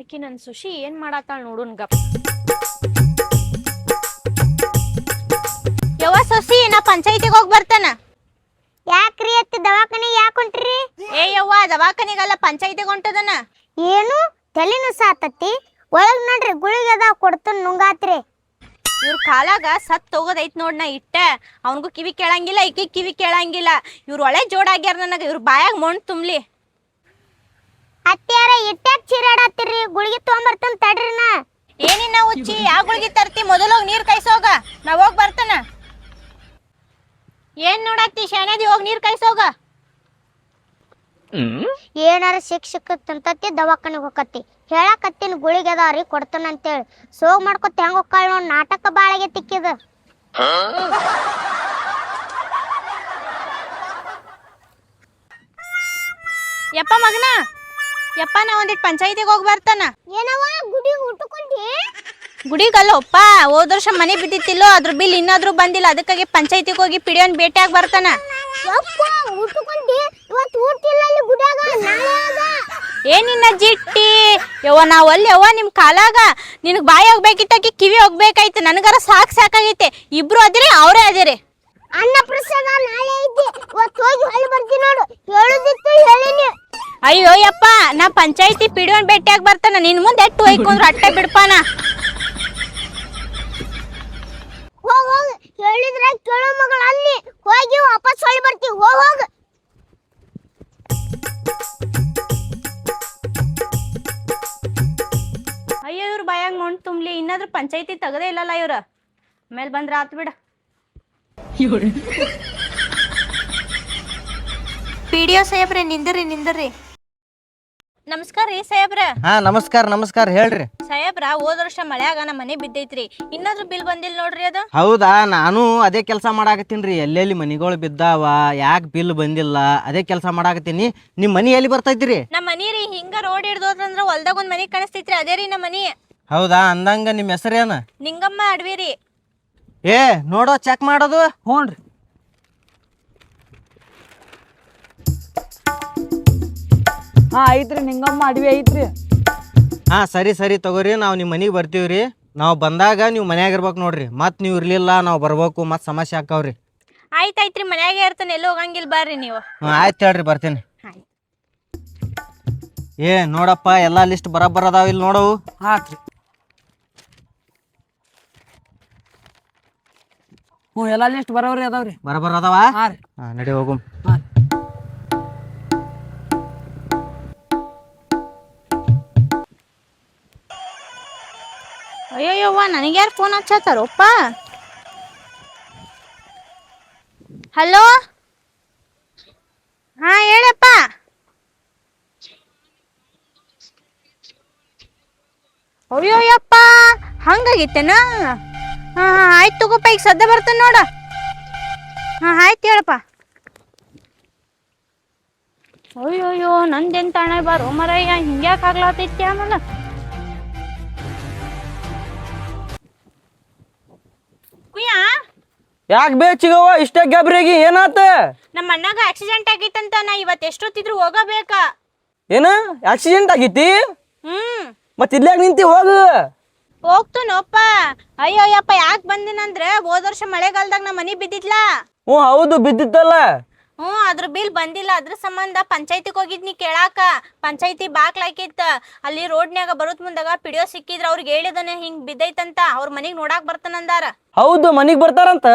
ಆಕಿ ನನ್ ಸುಶಿ ಏನ್ ಮಾಡಾತಾಳ ನೋಡುನ್ ಗಪ್. ಯವ್ವ ಸೊಸಿ ನಾ ಪಂಚಾಯತಿಗೆ ಹೋಗಿ ಬರ್ತಾನ. ಯಾಕ್ರಿ ಅತ್ತಿ ದವಾಖಾನಿಗೆ ಯಾಕೆ ಹೊಂಟ್ರಿ? ಏ ಯವ್ವ ದವಾಖಾನಿಗಲ್ಲ ಪಂಚಾಯತಿಗೆ ಹೊಂಟದನ. ಏನು ತಲೆನೂ ಸಾತತಿ? ಒಳಗ್ ನೋಡ್ರಿ ಗುಳಿಗೆ ಅದಾವ ಕೊಡ್ತಾನ ನುಂಗಾತ್ರಿ. ಇವ್ರ ಕಾಲಾಗ ಸತ್ ಹೋಗೋದೈತ್ ನೋಡ್ ನಾ ಇಟ್ಟ. ಅವನಿಗೂ ಕಿವಿ ಕೇಳಂಗಿಲ್ಲ ಈಕಿ ಕಿವಿ ಕೇಳಂಗಿಲ್ಲ. ಇವ್ರ ಒಳ್ಳೆ ಜೋಡಾಗ್ಯಾರ ನನಗ. ಇವ್ರ ಬಾಯಾಗ ಮಣ್ಣು ತುಂಬ್ಲಿ. ಅತ್ಯಾರ ಇಟ್ಟಾಕ್ ಚೀರಾಡತ್ತೀರಿ, ಗುಳಿಗೆ ತೊಗೊಂಬರ್ತನ್ ತಡ್ರಿನ. ಏನಿನ್ನ ಹುಚ್ಚಿ ಯಾವ ಗುಳಿಗೆ ತರ್ತಿ? ಮೊದಲೋಗಿ ನೀರ್ ಕಾಯ್ಸೋಗ, ನಾ ಹೋಗ್ ಬರ್ತಾನ. ಏನ್ ನೋಡತ್ತಿ ಶಾಣದಿ? ಹೋಗಿ ನೀರ್ ಕಾಯ್ಸೋಗ. ಏನಾರ ಸಿಕ್ಕತ್ತಂತತಿ ದವಾಖಾನಿಗೆ ಹೋಗತ್ತಿ. ಹೇಳಕತ್ತಿನ ಗುಳಿಗೆ ಅದಾವ್ರಿ ಕೊಡ್ತಾನ ಅಂತೇಳಿ ಸೋಗ್ ಮಾಡ್ಕೊತ ಹೆಂಗ ಹೋಗ್ಕಾಳ ನೋಡ್. ನಾಟಕ ಬಾಳಗೆ ತಿಕ್ಕಿದ. ಯಪ್ಪ ಮಗನ, ಯಪ್ಪ ನಾ ಒಂದಿಟ್ ಪಂಚಾಯತಿಗೆ ಹೋಗಿ ಬರ್ತಾನ. ಏನವ ಗುಡಿ ಉಟ್ಕೊಂಡಿ? ಗುಡಿಗಲ್ಲಪ್ಪ, ಹೋದ ವರ್ಷ ಮನೆ ಬಿದ್ದಿತ್ತಿಲ್ಲೋ, ಅದ್ರ ಬಿಲ್ ಇನ್ನಾದ್ರೂ ಬಂದಿಲ್ಲ. ಅದಕ್ಕಾಗಿ ಪಂಚಾಯತಿಗೆ ಹೋಗಿ ಪಿಡಿಯೋನ್ ಭೇಟಿಯಾಗಿ ಬರ್ತಾನ. ಯಪ್ಪ ಉಟ್ಕೊಂಡಿ? ಇವತ್ತು ಊಟಿಲ್ಲ ಅಲ್ಲಿ ಗುಡಿಯಾಗ, ನಾಳೆ ಅದ. ಏನಿನ್ನ ಜಿಟ್ಟಿ ಯವ್ವ, ನಾವ್ ಅಲ್ಲಿ ಯವ್ವ ನಿಮ್ ಕಾಲಾಗ. ನಿನಗ್ ಬಾಯಿ ಹೋಗ್ಬೇಕಿತ್ತಾಕಿ ಕಿವಿ ಹೋಗ್ಬೇಕಾಯ್ತು. ನನಗಾರ ಸಾಕಾಗೈತೆ. ಇಬ್ರು ಅದಿರಿ, ಅವರೇ ಅದಿರಿ. ಅನ್ನ ಪ್ರಸಾದ ನಾಳೆ ಐತಿ, ಇವತ್ತು ಹೋಗಿ ಹೊಳ್ಳಿ ಬರ್ತೀನಿ ನೋಡು. ಹೇಳುದಿತ್ತು ಹೇಳಿನಿ. ಅಯ್ಯೋ ಯಪ್ಪ, ನಾ ಪಂಚಾಯತಿ ಪಿಡಿಯೋನ್ ಭೇಟಿಯಾಗಿ ಬರ್ತಾನ. ನಿನ್ ಮುಂದೆ ಎಟ್ಟು ಹೋಯ್ಕೊಂಡ್ರು ಅಟ್ಟೆ ಬಿಡ್ಪಾನ. ಹೋಗ್ ಹೋಗ್, ಹೇಳಿದ್ರೆ ಕೇಳೋ ಮಗಳ ಅಲ್ಲಿ. ಹೋಗಿ ವಾಪಸ್ ಹೊಳ್ಳಿ ಬರ್ತೀವಿ. ಹೋಗ್ ಹೋಗ್. ಅಯ್ಯೋ ಇವ್ರ ಬಾಯಾಗ ಮಣ್ಣು ತುಂಬ್ಲಿ. ಇನ್ನಾದ್ರೂ ಪಂಚಾಯತಿ ತೆಗದೇ ಇಲ್ಲಲ್ಲ ಇವ್ರ. ಆಮೇಲೆ ಬಂದ್ರ ಆತ್ ಬಿಡ. ಪಿಡಿಯೋ ಸಾಹೇಬ್ರೆ ನಿಂದ್ರಿ. ನಮಸ್ಕಾರ ರೀ ಸಾಹೇಬ್ರ. ಹಾ ನಮಸ್ಕಾರ ಹೇಳ್ರಿ. ಸಾಹೇಬ್ರ, ಹೋದ ವರ್ಷ ಮಳ್ಯಾಗ ನಮ್ಮ ಮನೆ ಬಿದ್ದೈತ್ರಿ. ಇನ್ನಾದ್ರೂ ಬಿಲ್ ಬಂದಿಲ್ಲ ನೋಡ್ರಿ. ಅದು ಹೌದಾ, ನಾನು ಅದೇ ಕೆಲಸ ಮಾಡಾಕತ್ತೀನಿ. ಎಲ್ಲೆಲ್ಲಿ ಮನಿಗಳು ಬಿದ್ದಾವ, ಯಾಕೆ ಬಿಲ್ ಬಂದಿಲ್ಲ, ಅದೇ ಕೆಲಸ ಮಾಡಾಕತ್ತೀನಿ. ನಿಮ್ ಮನಿ ಎಲ್ಲಿ ಬರ್ತೈತ್ರಿ? ನಮ್ಮ ಮನಿ ರೀ ಹಿಂಗ ರೋಡ್ ಹಿಡ್ದೋದ್ರಂದ್ರ ಹೊಲ್ದಾಗ ಒಂದ್ ಮನಿ ಕಾಣಿಸ್ತೈತ್ರಿ, ಅದೇ ರೀ ನಮ್ಮ ಮನಿ. ಹೌದಾ, ಅಂದಂಗ ನಿಮ್ ಹೆಸರೇನ? ನಿಂಗಮ್ಮ ಅಡ್ವಿ ರೀ. ಏ ನೋಡೋ, ಚೆಕ್ ಮಾಡೋದು. ಹ್ಞೂನ್ರಿ. ಹಾ ಐತ್ರಿ, ನಿಂಗಮ್ಮ ಅಡವಿ ಐತ್ರಿ. ಹಾ ಸರಿ ತಗೋರಿ, ನಾವು ನಿಮ್ಮ ಮನಿಗೆ ಬರ್ತೀವ್ರಿ. ನಾವು ಬಂದಾಗ ನೀವು ಮನ್ಯಾಗ ಇರ್ಬೇಕು ನೋಡ್ರಿ. ಮತ್ ನೀವು ಇರ್ಲಿಲ್ಲ ನಾವು ಬರ್ಬೇಕು, ಮತ್ ಸಮಸ್ಯೆ ಆಕಾವ್ರಿ. ಆಯ್ತಾಯ್ತ್ರಿ, ಮನ್ಯಾಗೆ ಇರ್ತಾನೆ, ಎಲ್ಲೂ ಹೋಗಂಗಿಲ್ಲ. ಬರ್ರಿ ನೀವು. ಆಯ್ತು ಹೇಳ್ರಿ, ಬರ್ತೀನಿ. ಏ ನೋಡಪ್ಪ, ಎಲ್ಲಾ ಲಿಸ್ಟ್ ಬರಬ್ಬರ ಅದಾವ ಇಲ್ಲಿ ನೋಡವು. ಹಾಕ್ರಿ. ಹ್ಞೂ ಎಲ್ಲ ಲಿಸ್ಟ್ ಬರೋವ್ರಿ ಅದಾವ್ರಿ. ಬರಬ್ಬರ ಅದಾವ. ಹಾ ರೀ. ನಡಿ ಹೋಗು. ಹಾ. ಅಯ್ಯೋಯ್ಯವ್ವ, ನನಗ್ಯಾರು ಫೋನ್ ಹಚ್ಚತ್ತಾರಪ್ಪ? ಹಲೋ, ಹಾ ಹೇಳಪ್ಪ. ಅಯ್ಯೋಯ್ಯಪ್ಪ, ಹಂಗಾಗಿತ್ತೇನ? ಹಾ ಆಯ್ತು ತಗೋಪ್ಪ, ಈಗ ಸದ್ಯ ಬರ್ತೇನೆ ನೋಡ. ಹಾ ಆಯ್ತು ಹೇಳಪ್ಪ. ಅಯ್ಯೋಯ್ಯೋ, ನಂದೇನ್ ತಾಣೆ ಬಾರೋ ಮರಯ್ಯ, ಹಿಂಗ್ಯಾಕೆ ಆಗ್ಲಾತೈತಿ ಆಮೇಲೆ. ಕುಯ್ಯಾ, ಯಾಕೆ ಬೇಚಿಗವ ಇಷ್ಟ ಗಾಬ್ರಿಗೆ? ಏನಾತ? ನಮ್ಮ ಅಣ್ಣಗ ಆಕ್ಸಿಡೆಂಟ್ ಆಗೈತಂತ. ನಾ ಇವತ್ತು ಎಷ್ಟೊತ್ತಿದ್ರು ಹೋಗಬೇಕ. ಏನ ಆಕ್ಸಿಡೆಂಟ್ ಆಗೈತಿ? ಮತ್ ಇಲ್ಲಾಗ ನಿಂತಿ, ಹೋಗು. ಹೋಗ್ತನೋಪ್ಪ. ಅಯ್ಯೋಯ್ಯಪ್ಪ, ಯಾಕೆ ಬಂದಿನಂದ್ರೆ ಹೋದ ವರ್ಷ ಮಳೆಗಾಲದಾಗ ನಮ್ಮ ಮನಿ ಬಿದ್ದಿತ್ಲಾ. ಹ್ಞೂ ಹೌದು, ಬಿದ್ದಿತ್ತಲ್ಲ. ಅದ್ರ ಬಿಲ್ ಬಂದಿಲ್ಲ. ಅದ್ರ ಸಂಬಂಧ ಪಂಚಾಯತಿಗೆ ಹೋಗಿದ್ನಿ ಕೇಳಾಕ. ಪಂಚಾಯತಿ ಬಾಕ್ಲಾಕಿತ್ತ. ಅಲ್ಲಿ ರೋಡ್ನ್ಯಾಗ ಬರೋದ್ ಮುಂದಾಗ ಪಿಡಿಯೋ ಸಿಕ್ಕಿದ್ರ. ಅವ್ರಿಗೆ ಹೇಳಿದನೆ ಹಿಂಗ್ ಬಿದ್ದೈತಂತ. ಅವ್ರ ಮನಿಗ್ ನೋಡಾಕ್ ಬರ್ತಾನಂದಾರ. ಹೌದು, ಮನಿಗ್ ಬರ್ತಾರಂತ.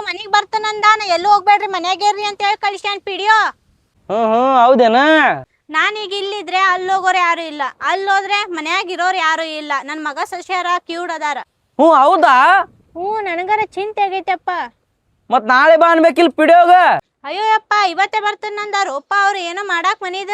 ಮನಿಗ್ ಬರ್ತಾನಂದ. ನಾ ಎಲ್ಲೂ ಹೋಗ್ಬೇಡ್ರಿ, ಮನ್ಯಾಗೇರ್ರಿ ಅಂತ ಹೇಳಿ ಕಳಿಸ್ಯಾನ್ ಪಿಡಿಯೋ. ಹೌದೇನ? ನಾನೀಗ ಇಲ್ಲಿದ್ರೆ ಅಲ್ಲೋಗೋರು ಯಾರು ಇಲ್ಲ, ಅಲ್ಲೋದ್ರೆ ಮನ್ಯಾಗ ಇರೋರು ಯಾರು ಇಲ್ಲ. ನನ್ ಮಗ ಸಸ್ಯಾರ ಕ್ಯೂಡ್ ಅದಾರ. ಹೌದಾ? ನನಗಾರ ಚಿಂತೆ ಆಗೈತಪ್ಪ. ಮತ್ ನಾಳೆ ಬಾ ಅನ್ಬೇಕಿಲ್ ಪಿಡಿಯೋಗ. ಅಯ್ಯೋಯಪ್ಪ, ಇವತ್ತೇ ಬರ್ತಾನಂದಾರಪ್ಪ. ಅವ್ರು ಏನೋ ಮಾಡಾಕ್ ಮನಿದ.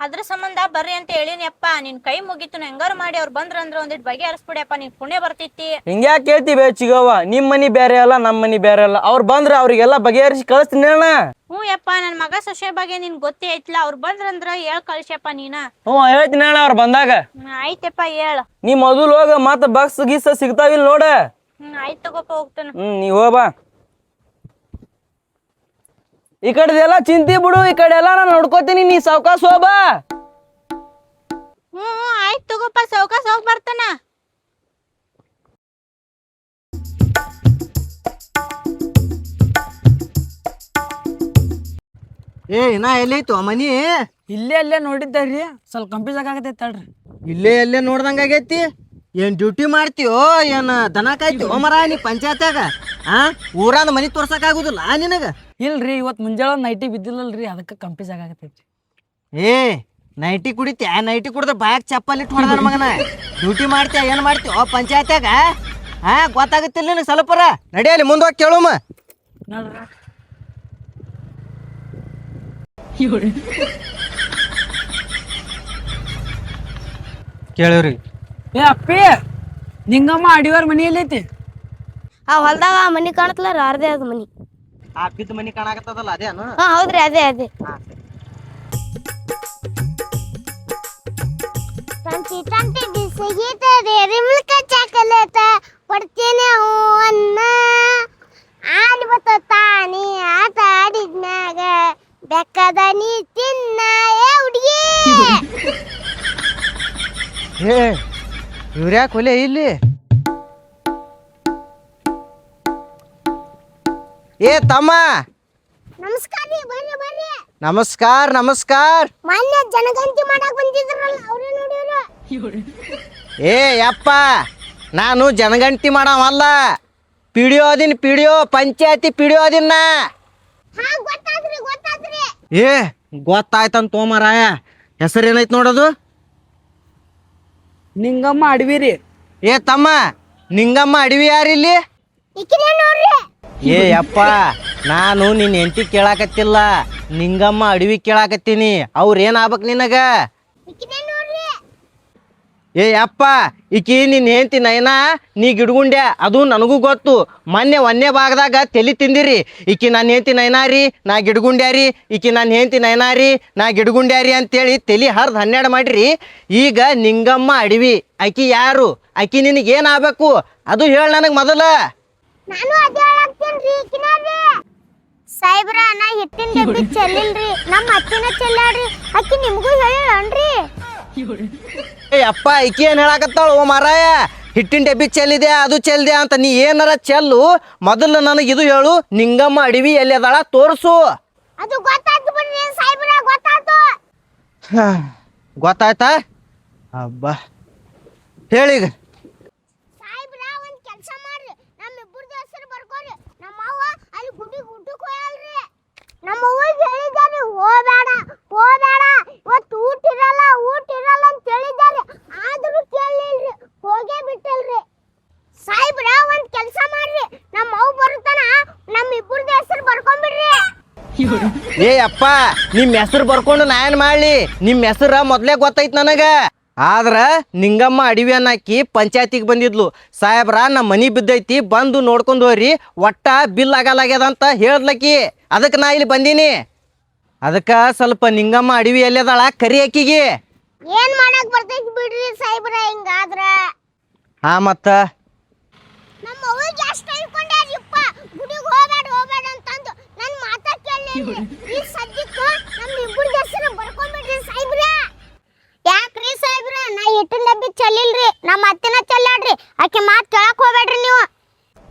ಅದ್ರ ಸಂಬಂಧ ಬರ್ರಿ ಅಂತ ಹೇಳಿನಪ್ಪ. ನಿನ್ ಕೈ ಮುಗಿತು, ಹೆಂಗಾರು ಮಾಡಿ ಅವ್ರು ಬಂದ್ರಂದ್ರ ಒಂದಿಟ್ ಬಗೆ ಹರಿಸ್ಬಿಡಿಯಪ್ಪ. ನಿನ್ ಪುಣ್ಯ ಬರ್ತಿತ್ತಿ. ಹಿಂಗ್ಯಾಕೆ ಕೇಳ್ತಿ ಬೇಚಿಗವ್ವ? ನಿಮ್ ಮನಿ ಬೇರೆ ಅಲ್ಲ, ನಮ್ ಮನಿ ಬೇರೆ ಅಲ್ಲ. ಅವ್ರು ಬಂದ್ರ ಅವ್ರಿಗೆಲ್ಲ ಬಗೆಹರಿಸಿ ಕಳಿಸ್ತೀನಿ ಅಣ್ಣ. ಯಪ್ಪ, ನನ್ ಮಗ ಸೊಸೆ ಬಗ್ಗೆ ನಿನ್ ಗೊತ್ತೇ ಐತ್ಲಾ. ಅವ್ರು ಬಂದ್ರಂದ್ರ ಹೇಳ್ ಕಳ್ಸ್ಯಪ್ಪ ನೀನ. ಹೇಳ್ತೀನಿ ಅಣ್ಣ, ಅವ್ರು ಬಂದಾಗ. ಆಯ್ತಪ್ಪ, ಹೇಳ. ನೀ ಮೊದಲು ಹೋಗ, ಮತ್ತ ಬಸ್ ಗೀಸ ಸಿಗ್ತಾವಿಲ್ ನೋಡ. ಆಯ್ತು ತಗೋಪ್ಪ, ಹೋಗ್ತಾನ. ನೀ ಹೋಗ್ಬಾ. ಈ ಕಡೆದೆಲ್ಲ ಚಿಂತಿ ಬಿಡು, ಈ ಕಡೆ ಎಲ್ಲ ನಾನು ನೋಡ್ಕೋತೀನಿ. ನೀ ಸಾವ್ಕಾಸ್ ಹೋಗ್ಬಾ. ಸೌಕಾಸ್ ಹೋಗ್ ಬರ್ತಾನ. ಏ ಇನ್ನ ಎಲ್ಲೈತು ಮನಿ? ಇಲ್ಲೇ ನೋಡಿದ್ದಾರ್ರಿ, ಸ್ವಲ್ಪ ಕನ್ಫ್ಯೂಸ್ ಆಗತೈತೆ ತಡ್ರಿ. ಎಲ್ಲೇ ನೋಡ್ದಂಗ ಆಗೈತಿ. ಏನ್ ಡ್ಯೂಟಿ ಮಾಡ್ತೀವೋ ಏನ್ ದನ ಕಾಯ್ತೀವೋ ಮರ ನೀ ಪಂಚಾಯತ್ಯಾಗ? ಊರಾನ ಮನಿ ತೋರ್ಸಕ್ ಆಗುದಿಲ್ಲ ನಿನಗ? ಇಲ್ರಿ, ಇವತ್ತು ಮುಂಜಾನೆ ನೈಟಿ ಬಿದ್ದಿಲ್ಲಲ್ರಿ, ಅದಕ್ಕೆ ಕನ್ಫ್ಯೂಸ್ ಆಗತೈತಿ. ಏ ನೈಟಿ ಕುಡಿತ್ಯಾ? ನೈಟಿ ಕುಡ್ದ ಬಾಯಾಗ ಚಪ್ಪಲ್ ಇಟ್ಟು ಹೊಡೆದ ಮಗನ. ಡ್ಯೂಟಿ ಮಾಡ್ತೀಯ ಏನ್ ಮಾಡ್ತೀವೋ ಪಂಚಾಯತ್ಯಾಗ? ಗೊತ್ತಾಗತ್ತಿಲ್ಲ ನಿನಗೆ ಸ್ವಲ್ಪರ? ನಡಿಯಲ್ಲಿ ಮುಂದೆ ಹೋಗಿ ಕೇಳುಮ. ನೋಡ್ರಿ ಕೇಳಿವ್ರಿ. ಏ ಅಪ್ಪಿ, ನಿಂಗಮ್ಮ ಅಡಿವಾರ ಮನಿ ಎಲ್ಲೈತಿ? ಆ ಹೊಲ್ದಾಗ ಮನಿ ಕಾಣತ್ಲ ಅರ್ಧೇ ಅದ ಮನಿ. ಆ ಬಿದ್ದ ಮನಿ ಕಾಣಕತ್ತದಲ್ಲ ಅದೇನು? ಹಾ ಹೌದ್ರಿ, ಅದೇ ಅದೇ. ತಂತಿ ತಂತಿ ಬಿಸಿಗೀತದೆ ರಿಮಿಲ್ಕ ಚಾಕಲೇಟ ಕೊಡ್ತೇನೆ ಅನ್ನ ಆಡಿ ಬತ್ತ ತಾನಿ ಆಟ ಆಡಿದ್ನಾಗ ಬೆಕ್ಕದ ನೀ ತಿನ್ನ ಏ ಹುಡುಗಿ. ಏ ಇವ್ರ್ಯಾಕೆ ಒಲೆ ಇಲ್ಲಿ? ಏ ತಮ್ಮ, ನಮಸ್ಕಾರ ರೀ, ಬರ್ರಿ ಬರ್ರಿ. ನಮಸ್ಕಾರ ನಮಸ್ಕಾರ. ಮೊನ್ನೆ ಜನಗಂತಿ ಮಾಡಕ್ ಬಂದಿದ್ರಲ್ಲ ಅವ್ರೇ ನೋಡಿವ್ರು. ಏ ಯಪ್ಪ, ನಾನು ಜನಗಂಟಿ ಮಾಡವಲ್ಲ, ಪಿಡಿಯೋ ಅದಿನ್, ಪಿಡಿಯೋ ಪಂಚಾಯತಿ ಪಿಡಿಯೋ ಅದಿನ್ನ. ಹಾ ಗೊತ್ತಾದ್ರಿ ಗೊತ್ತಾದ್ರಿ. ಏ ಗೊತ್ತಾಯ್ತಂತ ತೋಮರಾಯ. ಹೆಸರು ಏನೈತ್ ನೋಡೋದು? ನಿಂಗಮ್ಮ ಅಡವಿರಿ. ಏ ತಮ್ಮ, ನಿಂಗಮ್ಮ ಅಡವಿ ಯಾರಿಲ್ಲಿ? ಇಕಿನೇ ನೋಡ್ರಿ. ಏ ಯಪ್ಪ, ನಾನು ನಿನ್ನ ಹೆಂಡತಿ ಕೇಳಾಕತ್ತಿಲ್ಲ, ನಿಂಗಮ್ಮ ಅಡವಿ ಕೇಳಾಕತ್ತೀನಿ. ಅವ್ರ ಏನ್ ಆಗ್ಬೇಕು ನಿನಗ? ಇಕಿನೇ ನೋಡ್ರಿ. ಏ ಯಪ್ಪ, ಈಕಿ ನಿನ್ನ ಹೆಂಡತಿ ನೈನಾ, ನೀ ಗಿಡ್ಗುಂಡ್ಯ, ಅದು ನನಗೂ ಗೊತ್ತು. ಮೊನ್ನೆ ಒಂದೇ ಭಾಗದಾಗ ತಲಿ ತಿಂದಿರಿ. ಈಕಿ ನನ್ನ ಹೆಂಡತಿ ನೈನಾರಿ, ನಾ ಗಿಡ್ಗುಂಡ್ಯಾರಿ, ಈಕಿ ನನ್ನ ಹೆಂಡತಿ ನೈನಾರಿ, ನಾ ಗಿಡ್ಗುಂಡ್ಯಾರಿ ಅಂತೇಳಿ ತಲಿ ಹರ್ದು 12 ಮಾಡ್ರಿ. ಈಗ ನಿಂಗಮ್ಮ ಅಡವಿ ಆಕಿ ಯಾರು? ಆಕಿ ನಿನಗೇನು ಆಗ್ಬೇಕು ಅದು ಹೇಳ ನನಗೆ ಮೊದಲ. ನಾನು ಅದೇ ಹೇಳಾಕ್ತೇನ್ರಿ, ಇಕಿನಾರಿ. ಸಾಹೇಬ್ರ, ನಾ ಹಿಟ್ಟಿನ ಡಬ್ಬಿ ಚೆಲ್ಲಿಲ್ರಿ, ನಮ್ಮ ಅತ್ತಿನ ಚೆಲ್ಲಾಡ್ರಿ. ಅಕ್ಕಿ ನಿಮಗೂ ಹೇಳಿಲ್ಲನ್ರಿ? ಏ ಅಪ್ಪ, ಈಕಿ ಏನು ಹೇಳಾಕತ್ತಾಳು? ಓ ಮಾರಾಯ, ಹಿಟ್ಟಿನ ಡಬ್ಬಿ ಚೆಲ್ಲಿದೆ ಅದು ಚೆಲ್ಲಿದೆ ಅಂತ ನೀ ಏನಾರ ಚೆಲ್ಲು. ಮೊದಲು ನನಗೆ ಇದು ಹೇಳು, ನಿಂಗಮ್ಮ ಅಡವಿ ಎಲ್ಲಿ ಅದಾಳ ತೋರಿಸು. ಅದು ಗೊತ್ತಾಯ್ತು ಬಿಡ್ರಿ ಸಾಹೇಬ್ರ, ಗೊತ್ತಾಯ್ತು. ಗೊತ್ತಾಯ್ತಾ? ಅಬ್ಬಾ, ಹೇಳೀಗ. ಸಾಹೇಬ್ರ, ಒಂದ್ ಕೆಲಸ ಮಾಡ್ರಿ, ನಮ್ಮಿಬ್ಬರದು ಹೆಸರು ಬರ್ಕೋರಿ. ನಮ್ಮ ಅವ್ವ ಅಲ್ಲಿ ಗುಡ್ಡಕ್ಕೆ ಹೋಯಲ್ರಿ. ನಮ್ಮ ಅವ್ವಗೆ ಹೇಳಿದಾರೆ, ಹೋಬೇಡ ಹೋಬೇಡ, ಇವತ್ತು ಊಟ ಇರಲ್ಲ ಅಂತ ಹೇಳಿದಾರೆ. ಆದ್ರೂ ಕೇಳಲಿಲ್ರಿ, ಹೋಗೇ ಬಿಟ್ಟಲ್ರಿ. ಸಾಹೇಬ್ರ, ಒಂದ್ ಕೆಲಸ ಮಾಡ್ರಿ, ನಮ್ಮ ಅವ್ವ ಬರುತ್ತಾನ, ನಮ್ಮಿಬ್ಬರದು ಹೆಸರು ಬರ್ಕೊಂಡ್ಬಿಡ್ರಿ. ಏ ಅಪ್ಪ, ನಿಮ್ಮ ಹೆಸರು ಬರ್ಕೊಂಡು ನಾ ಏನು ಮಾಡಲಿ? ನಿಮ್ಮ ಹೆಸರು ಮೊದಲೇ ಗೊತ್ತೈತಿ ನನಗೆ. ಆದ್ರೆ ನಿಂಗಮ್ಮ ಅಡವಿ ಅನ್ನಕ್ಕಿ ಪಂಚಾಯತಿಗೆ ಬಂದಿದ್ಲು. ಸಾಹೇಬ್ರ, ನಮ್ಮ ಮನೆ ಬಿದ್ದೈತಿ, ಬಂದು ನೋಡ್ಕೊಂಡು ಹೋಗ್ರಿ, ಒಟ್ಟ ಬಿಲ್ ಆಗಲಾಗ್ಯದ ಅಂತ ಹೇಳ್ದ್ಲಕ್ಕಿ. ಅದಕ್ಕೆ ನಾ ಇಲ್ಲಿ ಬಂದೀನಿ. ಅದಕ್ಕೆ ಸ್ವಲ್ಪ ನಿಂಗಮ್ಮ ಅಡವಿ ಎಲ್ಲದಾಳ ಕರಿ ಅಕ್ಕಿಗೆ. ಏನ್ ಮಾಡಕ್ ಬರ್ತೈತಿ ಬಿಡ್ರಿ ಸಾಹೇಬ್ರ, ಹಿಂಗಾದ್ರ. ಮತ್ತ ನಮ್ಮ ಅವ್ವಗೆ ಅಷ್ಟು ಹೇಳ್ಕೊಂಡ್ಯಾರಿಪ್ಪ, ಗುಡಿಗೆ ಹೋಗ್ಬೇಡ ಅಂತಂದು ನನ್ನ ಮಾತಾ ಕೇಳಲಿಲ್ಲ. ಈ ಸದ್ಯಕ್ಕೆ ನಮ್ಮಿಬ್ಬರದು ಹೆಸರು ಬರ್ಕೊಂಡ್ಬಿಡ್ರಿ ಸಾಹೇಬ್ರ. ಯಾಕ್ರಿ ಸಾಹೇಬ್ರ, ನಾ ಹಿಟ್ಟಿನ ಡಬ್ಬಿ ಚೆಲ್ಲಿಲ್ರಿ, ನಮ್ಮ ಅತ್ತಿನ ಚೆಲ್ಲಾಡ್ರಿ. ಆಕೆ ಮಾತು ಕೇಳಕ್ ಹೋಗ್ಬೇಡ್ರಿ ನೀವು.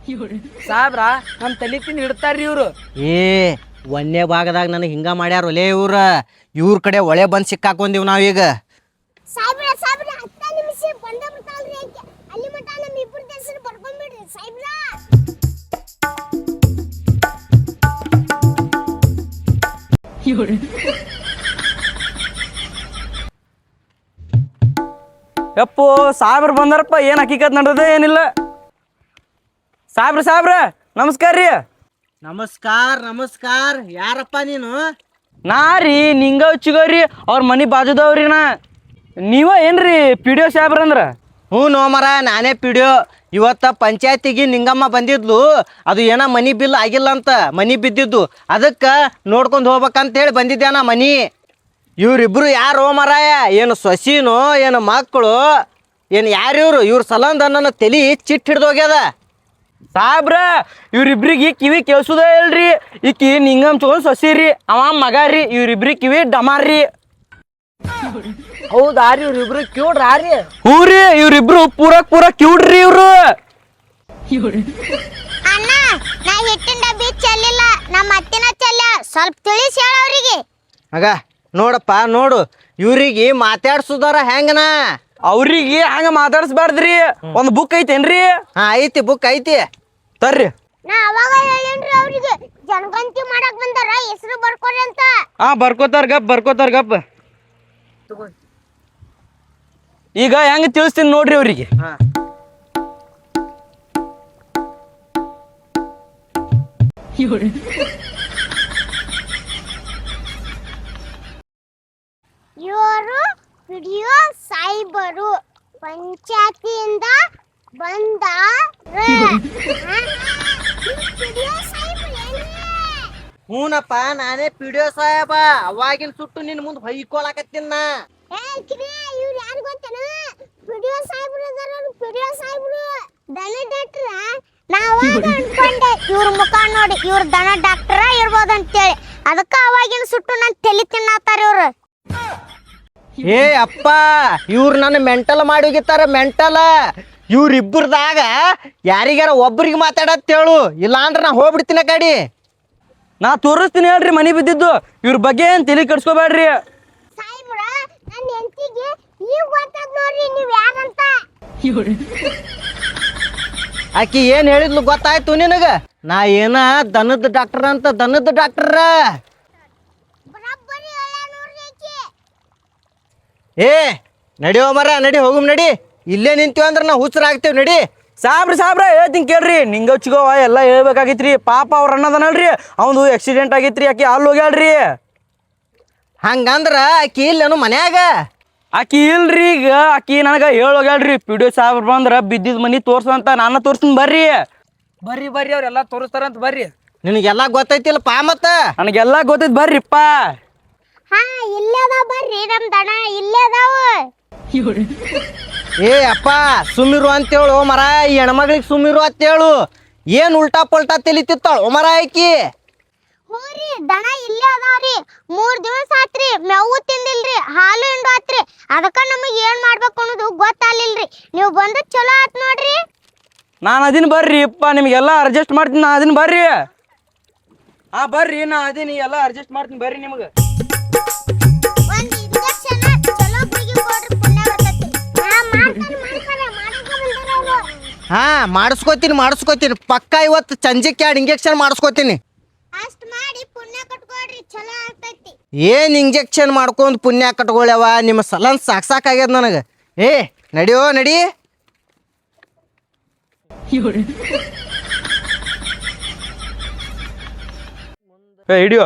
ಸಾಹೇಬ್ರ, ನಮ್ಮ ತಲೆ ತಿಂದು ಹಿಡ್ತಾರ್ರಿ ಇವ್ರು. ಏ ಒಂದೇ ಭಾಗದಾಗ ನನಗೆ ಹಿಂಗ ಮಾಡ್ಯಾರ ಒಲೆ ಇವ್ರ ಕಡೆ ಒಳೆ ಬಂದು ಸಿಕ್ಕಾಕೊಂಡಿವ್ ನಾವೀಗ. ಸಾಹೇಬ್ರ 10 ನಿಮಿಷ ಬಂದ ಬಿಡ್ತಾಳ್ರಿ ಆಕೆ. ಅಲ್ಲಿ ಮಟ ನಮ್ಮಿಬ್ಬರದು ಹೆಸರು ಬರ್ಕೊಂಡ್ಬಿಡ್ರಿ ಸಾಹೇಬ್ರ. ಯಪ್ಪು, ಸಾಹೇಬ್ರು ಬಂದಾರಪ್ಪ. ಏನು ಹಕ್ಕಿಕತ್ ನಡೆದ ಏನಿಲ್ಲ. ಸಾಹೇಬ್ರ ನಮಸ್ಕಾರ ರೀ. ನಮಸ್ಕಾರ. ಯಾರಪ್ಪ ನೀನು? ನಾ ರೀ ನಿಂಗವ್ ಚಿಗೋರಿ, ಅವ್ರ ಮನೆ ಬಾಜುದವ್ರಿ. ನೀವ ಏನ್ರಿ ಪಿಡಿಯೋ ಸಾಹೇಬ್ರ ಅಂದ್ರ? ಹ್ಞೂ ನೋ ಮರ, ನಾನೇ ಪಿಡಿಯೋ. ಇವತ್ತು ಪಂಚಾಯತಿಗೆ ನಿಂಗಮ್ಮ ಬಂದಿದ್ಲು. ಅದು ಏನೋ ಮನಿ ಬಿಲ್ ಆಗಿಲ್ಲ ಅಂತ, ಮನಿ ಬಿದ್ದಿದ್ದು. ಅದಕ್ಕೆ ನೋಡ್ಕೊಂಡು ಹೋಗ್ಬೇಕಂತೇಳಿ ಬಂದಿದ್ದೆ ನಾ ಮನಿ. ಇವ್ರಿಬ್ರು ಯಾರು ಮರಾಯ? ಏನು ಸೊಸಿನೋ ಏನು ಮಕ್ಕಳು ಏನು ಯಾರಿವ್ರು? ಇವ್ರ ಸಲಂದ ನನ್ನ ತಲೆ ಚಿಟ್ಟು ಹಿಡ್ದೋಗ್ಯದ. ಸಾಹೇಬ್ರ, ಇವ್ರಿಬ್ರಿಗೆ ಕಿವಿ ಕೇಳ್ಸುದೇ ಇಲ್ರಿ. ಈಕಿ ನಿಂಗಮ್ ಚೋನ್ ಸೊಸಿ ರೀ, ಅವ ಮಗ ರೀ. ಇವ್ರಿಬ್ರಿಗೆ ಕಿವಿ ಡಮಾರ್ರಿ. ಹೌದಾ ರೀ ಇವ್ರಿಬ್ರು ಕ್ಯೂಡ್ರಾ ರೀ? ಹೂರಿ ಇವ್ರಿಬ್ರು ಪೂರ ಕ್ಯೂಡ್ರಿ ಇವ್ರು. ಅಣ್ಣ ನಾ ಹಿಟ್ಟಿನ ಡಬ್ಬಿ ಚೆಲ್ಲಿಲ್ಲ, ನಮ್ಮ ಅತ್ತಿನ ಚೆಲ್ಲ. ಸ್ವಲ್ಪ ತಿಳಿಸಿ ಹೇಳ ಅವ್ರಿಗೆ. ಆಗ ನೋಡಪ್ಪ ನೋಡು, ಇವ್ರಿಗೆ ಮಾತಾಡ್ಸುದಾರ ಹೆಂಗನ? ಅವ್ರಿಗೆ ಹಂಗ ಮಾತಾಡ್ಸ್ಬಾರ್ದ್ರಿ. ಒಂದ್ ಬುಕ್ ಐತೇನ್ರಿ? ಹಾ ಐತಿ, ಬುಕ್ ಐತಿ, ತರ್ರಿ. ನಾ ಅವಾಗ ಹೇಳೇನ್ರಿ ಅವ್ರಿಗೆ, ಜನಗಣತಿ ಮಾಡಕ್ ಬಂದಾರ, ಹೆಸರು ಬರ್ಕೊರಿ ಅಂತ. ಬರ್ಕೋತಾರ ಗಪ್. ಈಗ ಹೆಂಗ ತಿಳಿಸ್ತೀನಿ ನೋಡ್ರಿ ಅವ್ರಿಗೆ. ಇವರು ವಿಡಿಯೋ ಸಾಯಿಬರು ಪಂಚಾಯತಿಯಿಂದ ಬಂದ ಹೂನಪ್ಪ, ನಾನೇ ಪಿಡಿಯೋ ಸಾಹೇಬ. ಅವಾಗಿನ ಸುಟ್ಟು ನಿನ್ ಮುಂದ್ ಹೊಯ್ಕೊಳಕತ್ತೀನ. ಇವ್ರು ಯಾರು ಗೊತ್ತೇನ? ವಿಡಿಯೋ ಸಾಯಿಬ್ರು ಅದಾರ, ವಿಡಿಯೋ ಸಾಯಿಬ್ರು ದನ ಡಾಕ್ಟ್ರ. ನಾವು ಅನ್ಕೊಂಡೆ ಇವ್ರ ಮುಖ ನೋಡಿ ಇವ್ರ ದನ ಡಾಕ್ಟರ ಇರ್ಬೋದು ಅಂತೇಳಿ. ಅದಕ್ಕ ಅವಾಗಿನ ಸುಟ್ಟು ನನ್ ತಲೆ ತಿನ್ನತ್ತಾರ ಇವ್ರು. ಏ ಅಪ್ಪ, ಇವ್ರು ನನ್ನ ಮೆಂಟಲ್ ಮಾಡಿ ಹೋಗಿತ್ತಾರ, ಮೆಂಟಲ್. ಇವ್ರಿಬ್ಬರದಾಗ ಯಾರಿಗಾರ ಒಬ್ರಿಗೆ ಮಾತಾಡತ್ತೇಳು, ಇಲ್ಲ ಅಂದ್ರೆ ನಾ ಹೋಗ್ಬಿಡ್ತೀನ ಕಡಿ. ನಾ ತೋರಿಸ್ತೀನಿ ಹೇಳ್ರಿ ಮನಿ ಬಿದ್ದಿದ್ದು. ಇವ್ರ ಬಗ್ಗೆ ಏನ್ ತಲೆ ಕೆಡ್ಸ್ಕೊಬೇಡ್ರಿ. ಸಾಯಿಬ್ರ ನನ್ನ ಹೆಂಡತಿಗೆ ಈಗ ಗೊತ್ತಾದ್ ನೋಡ್ರಿ ನೀವ್ ಯಾರಂತ. ಆಕಿ ಏನ್ ಹೇಳಿದ್ಲು ಗೊತ್ತಾಯ್ತು ನಿನಗ? ನಾ ಏನ ದನದ ಡಾಕ್ಟರ್ ಅಂತ, ದನದ ಡಾಕ್ಟರ್. ಬರಬ್ಬರಿ ಹೇಳ ನೋಡ್ರಿ ಆಕಿ. ಏ ನಡಿಯೋ ಮರ, ನಡಿ ಹೋಗು, ನಡಿ. ಇಲ್ಲೇ ನಿಂತೀವಿ ಅಂದ್ರೆ ನಾ ಹುಚ್ಚರಾಗ್ತೇವೆ, ನಡಿ. ಸಾಬ್ರ ಹೇಳ್ತೀನಿ ಕೇಳ್ರಿ. ನಿಂಗ ಚಿಗೋವ ಎಲ್ಲ ಹೇಳ್ಬೇಕಾಗಿತ್ರಿ. ಪಾಪ ಅವ್ರ ಅನ್ನದನಲ್ರಿ, ಅವನು ಆಕ್ಸಿಡೆಂಟ್ ಆಗೈತ್ರಿ. ಆಕಿ ಅಲ್ಲಿ ಹೋಗ್ಯಾಳ್ರಿ. ಹಂಗಂದ್ರ ಆಕಿ ಇಲ್ಲೇನು ಮನ್ಯಾಗ? ಆಕಿ ಇಲ್ರಿ. ಈಗ ಆಕಿ ನನಗ ಹೋಗ್ಯಾಳ್ರಿ, ಪಿಡಿಯೋ ಸಾಬ್ರ ಬಂದ್ರ ಬಿದ್ದಿದ್ ಮನಿ ತೋರ್ಸಂತ. ನಾನು ತೋರ್ಸ್ತೀನಿ ಬರ್ರಿ. ಬರ್ರಿ ಅವ್ರೆಲ್ಲಾ ತೋರಿಸ್ತಾರಂತ ಬರ್ರಿ. ನಿನಗೆಲ್ಲ ಗೊತ್ತೈತಿಲ್ಲಪ್ಪ ಮತ್ತ? ನನಗೆಲ್ಲ ಗೊತ್ತೈತ್ ಬರ್ರಿಪ್ಪ. ಹಾ ಇಲ್ಲೇ ಅದಾವ ಬರ್ರಿ, ನಮ್ ದನ ಇಲ್ಲೇ ಅದಾವ. ಏ ಅಪ್ಪ ಸುಮ್ಮಿರು ಅಂತೇಳು ಮರ. ಈ ಹೆಣ್ಮಗಳಿಗೆ ಸುಮ್ಮಿರು ಅಂತೇಳು. ಏನ್ ಉಲ್ಟಾ ಪಲ್ಟಾ ತಿಳಿತಿತ್ತಾಳು ಮರ ಆಕಿ. ಹೋರಿ ದನ ಇಲ್ಲೇ ಅದಾವ್ರಿ. 3 ದಿವಸ ಆತ್ರಿ, ಮೇವು ತಿಂದಿಲ್ರಿ, ಹಾಲು ಹಿಂಡು ಆತ್ರಿ. ಅದಕ್ಕ ನಮಗ್ ಏನ್ ಮಾಡ್ಬೇಕು ಅನ್ನೋದು ಗೊತ್ತಾಗ್ಲಿಲ್ರಿ. ನೀವು ಬಂದು ಚಲೋ ಆತ್ ನೋಡ್ರಿ. ನಾನು ಅದೀನಿ ಬರ್ರಿ ಅಪ್ಪ, ನಿಮ್ಗೆಲ್ಲ ಅಡ್ಜಸ್ಟ್ ಮಾಡ್ತೀನಿ. ನಾ ಅದೀನಿ ಬರ್ರಿ. ಹಾ ಬರ್ರಿ, ನಾ ಅದೀನಿ, ಎಲ್ಲ ಅಡ್ಜಸ್ಟ್ ಮಾಡ್ತೀನಿ ಬರ್ರಿ. ನಿಮ್ಗೆ ಒಂದ್ ಇಂಜೆಕ್ಷನ್ ಚಲೋ ಗುಳಿಗೆ ಕೊಡ್ರಿ, ಪುಣ್ಯ ಬರ್ತೈತಿ. ಹಾ ಮಾಡಿಸ್ಕೋತೀನಿ. ಪಕ್ಕ ಇವತ್ತು ಸಂಜೆಕ್ಕೆ 2 ಇಂಜೆಕ್ಷನ್ ಮಾಡಿಸ್ಕೋತೀನಿ. ಅಷ್ಟ್ ಮಾಡಿ ಪುಣ್ಯ ಕಟ್ಕೊಡ್ರಿ, ಚಲೋ ಆಗ್ತೈತಿ. ಏನ್ ಇಂಜೆಕ್ಷನ್ ಮಾಡ್ಕೊಂಡು ಪುಣ್ಯ ಕಟ್ಕೊಳ್ಳವ? ನಿಮ್ಮ ಸಲನ್ ಸಾಕಾಗ್ಯದ ನನಗೆ. ಏ ನಡಿಯೋ ನಡಿ. ಹಿಡಿಯೋ.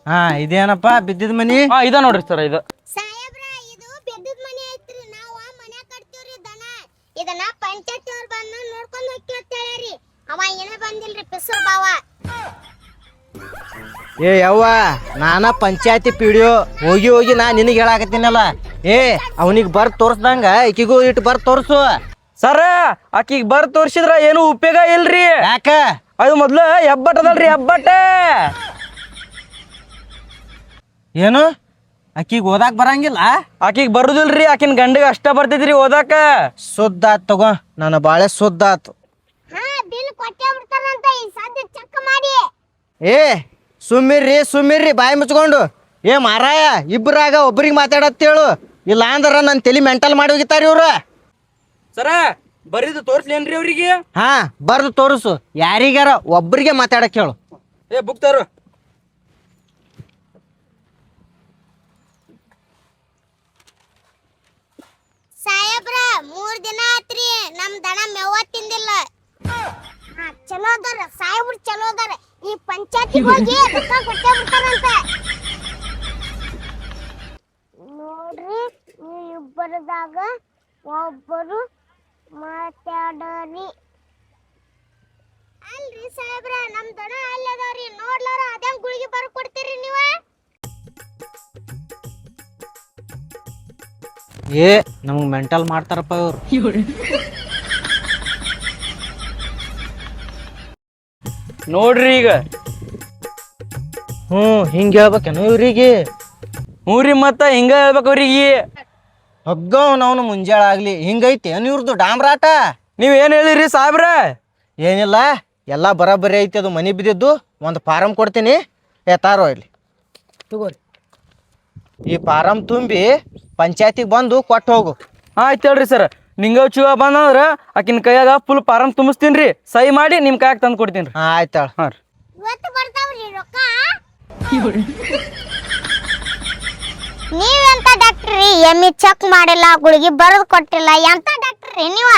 ಹಾ ಇದೇನಪ್ಪ ಬಿದ್ದಿದ ಮನಿ? ಹಾ ಇದ ನೋಡ್ರಿ ಸರ್, ಇದು ಸಾಹೇಬ್ರ ಇದು ಬೆದ್ದದ ಮನೆ ಐತ್ರಿ. ನಾವು ಮನೆ ಕಟ್ತೀವ್ರಿ ದನ. ಇದನ್ನ ಪಂಚಾಯತ್ ಅವ್ರು ಬಂದು ನೋಡ್ಕೊಂಡು ಹೋಗ್ತೀವಿ ಅಂತ ಹೇಳ್ಯಾರಿ. ಅವ ಏನೇ ಬಂದಿಲ್ರಿ, ಪಿಸರ್ ಬಾವ. ಏ ಯವ್ವ, ನಾನ ಪಂಚಾಯತಿ ಪಿಡಿಯೋ ಹೋಗಿ ನಾ ನಿನಗೆ ಹೇಳಾಕತ್ತೀನಲ್ಲ. ಏ ಅವನಿಗೆ ಬರ್ ತೋರ್ಸ್ದಂಗ ಈಕಿಗೂ ಇಟ್ಟು ಬರ್ ತೋರ್ಸು. ಸರ್ ಆಕಿಗೆ ಬರ್ ತೋರ್ಸಿದ್ರ ಏನು ಉಪಯೋಗ ಇಲ್ರಿ. ಯಾಕ? ಅದು ಮೊದ್ಲು ಹೆಬ್ಬಟ್ ಅದಲ್ರಿ, ಹೆಬ್ಬಟ್ಟ. ಏನು ಆಕಿಗೆ ಓದಾಕ್ ಬರಂಗಿಲ್ಲ? ಆಕಿಗೆ ಬರುದಿಲ್ರಿ, ಆಕಿನ ಗಂಡಿಗೆ ಅಷ್ಟ ಬರ್ತೈತ್ರಿ ಓದಾಕ. ಸುದ್ದ ಆತ್ ತಗೋ, ನನ್ನ ಬಾಳೆ ಸುದ್ದ ಆತು. ಹಾ ಬಿಲ್ ಕೊಟ್ಟೆ ಬಿಡ್ತಾರಂತ, ಈ ಸದ್ಯ ಚೆಕ್ ಮಾಡಿ. ಏ ಸುಮ್ಮಿರ್ರಿ ಬಾಯಿ ಮುಚ್ಕೊಂಡು. ಏ ಮಾರಾಯ, ಇಬ್ಬರಾಗ ಒಬ್ರಿಗೆ ಮಾತಾಡತ್ತೇಳು, ಇಲ್ಲ ಅಂದ್ರ ನನ್ನ ತಲೆ ಮೆಂಟಲ್ ಮಾಡಿ ಹೋಗಿತ್ತಾರ ಇವ್ರು. ಸರ ಬರಿದು ತೋರ್ಸ್ಲೇನ್ರಿ ಅವ್ರಿಗೆ? ಹಾ ಬರ್ದು ತೋರಿಸು. ಯಾರಿಗಾರ ಒಬ್ರಿಗೆ ಮಾತಾಡಕ್ ಹೇಳು. ಏ ಬುಕ್ ತರು. ಸಾಹೇಬ್ರ 3 ದಿನ ಆತ್ರಿ, ನಮ್ ದನ ಮೇವ ತಿಂದಿಲ್ಲ. ಹಾ ಚಲೋ ಅದಾರ ಸಾಹೇಬ್ರು, ಚಲೋ ಅದಾರ. ಈ ಪಂಚಾಯತಿಗೆ ಹೋಗಿ ರೊಕ್ಕ ಕೊಟ್ಟೆ ಬಿಡ್ತಾರಂತ ನೋಡ್ರಿ. ಇಬ್ಬರದಾಗ ಒಬ್ಬರು ಮಾತಾಡರಿ. ಅಲ್ರಿ ಸಾಹೇಬ್ರ, ನಮ್ ದನ ಅಲ್ಲದಾವ್ರಿ, ನೋಡ್ಲಾರ ಅದೇ ಗುಳಿಗೆ ಬರ್ಕೊಡ್ತೀರಿ ನೀವ? ಏ ನಮಗ್ ಮೆಂಟಲ್ ಮಾಡ್ತಾರಪ್ಪ ಇವ್ರು. ನೋಡ್ರಿ ಈಗ ಹಿಂಗ ಹೇಳ್ಬೇಕೇನು ಇವ್ರಿಗೆ? ಊರಿ ಮತ್ತ ಹಿಂಗ ಹೇಳ್ಬೇಕು ಅವ್ರಿಗೆ. ಹಗ್ಗವನವನು ಮುಂಜಾಳಾಗ್ಲಿ ಹಿಂಗೈತಿ ಇವ್ರದ್ದು ಡಾಮ್ರಾಟ. ನೀವ್ ಏನ್ ಹೇಳಿರಿ ಸಾಹೇಬ್ರ? ಏನಿಲ್ಲ, ಎಲ್ಲ ಬರಾಬರಿ ಐತಿ. ಅದು ಮನೆ ಬಿದ್ದಿದ್ದು ಒಂದು ಫಾರಮ್ ಕೊಡ್ತೀನಿ, ತಾರೋ ಇಲ್ಲಿ ತಗೋರಿ. ಈ ಫಾರಮ್ ತುಂಬಿ ಪಂಚಾಯತಿಗೆ ಬಂದು ಕೊಟ್ಟು ಹೋಗು. ಆಯ್ತು ಹೇಳ್ರಿ ಸರ್. ನಿಂಗ ಚೂವ ಬಂದಂದ್ರ ಆಕಿನ ಕೈಯಾಗ ಫುಲ್ ಫಾರಮ್ ತುಂಬಿಸ್ತೀನಿ, ಸಹಿ ಮಾಡಿ ನಿಮ್ಮ ಕೈಯಾಗ ತಂದು ಕೊಡ್ತೀನಿ ರೀ. ಆಯ್ತಾಳ. ಹಾಂ ರೀ. ಇವತ್ತು ಬರ್ತಾವ್ರಿ ರೊಕ್ಕ. ನೀವೆಂತ ಡಾಕ್ಟ್ರಿ? ಎಮ್ಮಿ ಚೆಕ್ ಮಾಡಿಲ್ಲ, ಗುಳಿಗೆ ಬರೆದು ಕೊಟ್ಟಿಲ್ಲ, ಎಂತ ಡಾಕ್ಟ್ರಿ ನೀವ?